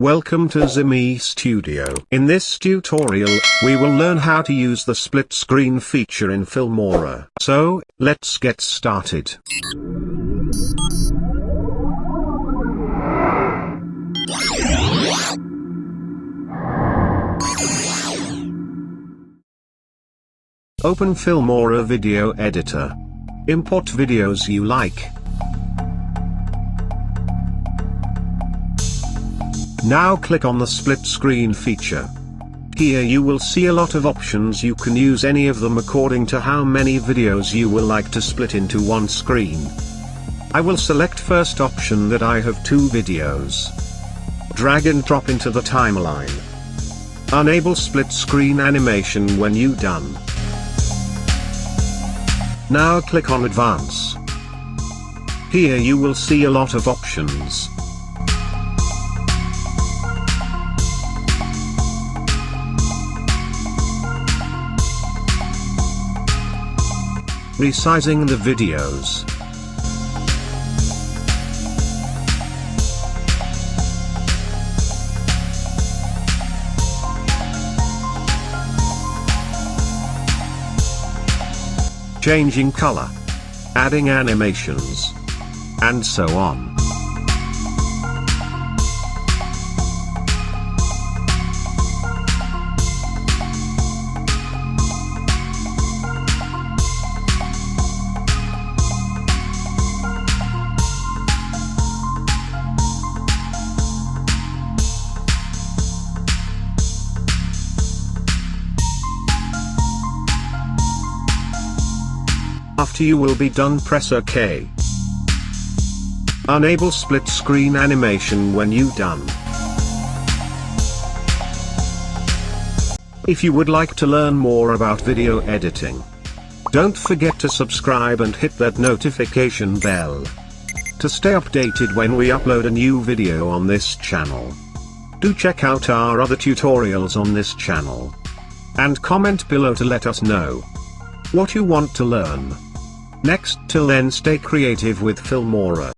Welcome to Zimi Studio. In this tutorial, we will learn how to use the split screen feature in Filmora. So, let's get started. Open Filmora Video Editor. Import videos you like. Now click on the split screen feature. Here you will see a lot of options. You can use any of them according to how many videos you will like to split into one screen. I will select first option that I have 2 videos. Drag and drop into the timeline. Enable split screen animation when you done. Now click on Advance. Here you will see a lot of options. Resizing the videos. Changing color. Adding animations. And so on. After you will be done, press OK. Enable split screen animation when you done. If you would like to learn more about video editing, don't forget to subscribe and hit that notification bell to stay updated when we upload a new video on this channel. Do check out our other tutorials on this channel. And comment below to let us know what you want to learn. Next, till then, stay creative with Filmora.